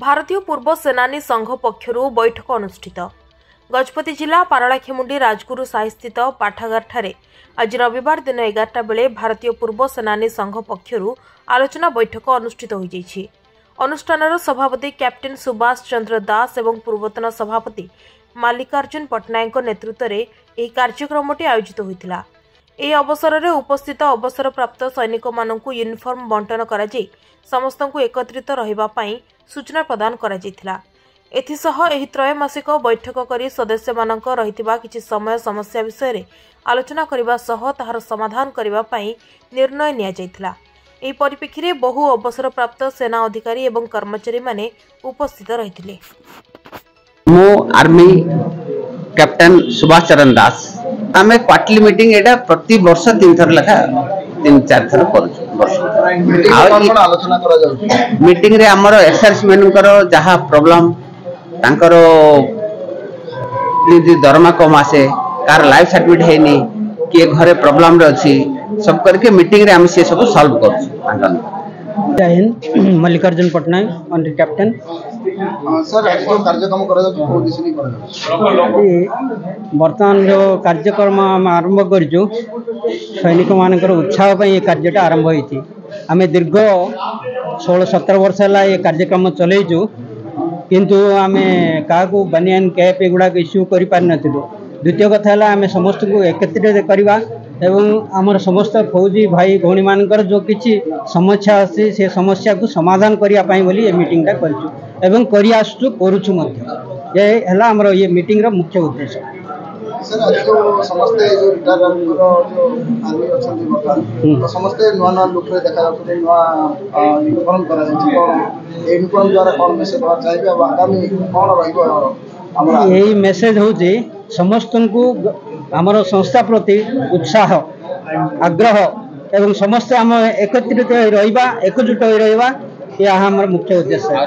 भारतीय पूर्व सेनानी संघ पक्षरु बैठक अनुष्ठित। गजपति जिला पारलाखेमुंडी राजगुरु साही स्थित पाठागार ठारे आज रविवार दिन 11टा बेले भारतीय पूर्व सेनानी संघ पक्षरु आलोचना बैठक अनुष्ठित हो जाइछि। अनुष्ठानर सभापति कैप्टेन सुभाष चंद्र दास एवं पूर्वतन सभापति मल्लिकार्जुन पट्टनायक नेतृत्व में यह कार्यक्रमटी आयोजित होता। ଏହି ଅବସରରେ ଉପସ୍ଥିତ ଅବସରପ୍ରାପ୍ତ ସୈନିକମାନଙ୍କୁ ୟୁନିଫର୍ମ ବଣ୍ଟନ କରାଯାଇ ସମସ୍ତଙ୍କୁ ଏକତ୍ରିତ ରହିବା ପାଇଁ ସୂଚନା ପ୍ରଦାନ କରାଯାଇଥିଲା। ଏଥିସହ ଏହି ତ୍ରୟମାସିକ ବୈଠକ କରି ସଦସ୍ୟମାନଙ୍କ ରହିଥିବା କିଛି ସମୟ ସମସ୍ୟା ବିଷୟରେ ଆଲୋଚନା କରିବା ସହ ତାହାର ସମାଧାନ କରିବା ପାଇଁ ନିର୍ଣ୍ଣୟ ନିଆଯାଇଥିଲା। ଏହି ପରିପ୍ରେକ୍ଷୀରେ ବହୁ ଅବସରପ୍ରାପ୍ତ ସେନା ଅଧିକାରୀ ଏବଂ କର୍ମଚାରୀମାନେ ଉପସ୍ଥିତ ରହିଥିଲେ। ମୁଁ आर्मी कैप्टन सुभाष चरण दास आम क्वार्टरली मीटिंग एटा प्रति वर्ष 3 थर लखा 3-4 थर मीटिंग रे हमर एक्सर्स मेनकर जहा प्रॉब्लम तांकर दरमा कम आसे कार लाइफ सर्टिफिकेट हेनी कि घरे प्रॉब्लम रे अछि सब करके मीटिंग रे हम से सब सॉल्व कर जय हिंद। Mallikarjun Pattanaik under captain. Sir आज जो कार्यक्रम बर्तमान जो कार्यक्रम आरंभ करूँ सैनिक मान उत्साह ये कार्यटा आरंभ होती आम दीर्घ 16-17 वर्ष है ये कार्यक्रम चलैचु किंतु आम क्या बनियान कैप एगुड़ा इश्यू कर द्वितीय कथा है आम समस्त को एकत्रित करवा एवं आमर समस्त फौजी भाई भौणी मानकर जो किसी समस्या अच्छी से समस्या को समाधान करने बोली ये मीटिंगटा करूँ एवं करी आसुचु करूछु मध्य ये हला हमर ये मीटिंग रो मुख्य उद्देश्य। सर आज जो समस्त जो रिटायरमेंट जो आर्मी अछंती बर्तमान तो समस्त नवा नवा लुक रे देखा जाउछ नवा यूनिफॉर्म करा जाउछ कोन ए यूनिफॉर्म द्वारा कोन मेसेज बा चाहिबे अब आगामी कोन रहिबो हमरा यही मेसेज होची समस्त को हमर संस्था प्रति उत्साह आग्रह एवं समस्त हम एकत्रित रहिबा एकजुट रहिबा यह हमर मुख्य उद्देश्य है।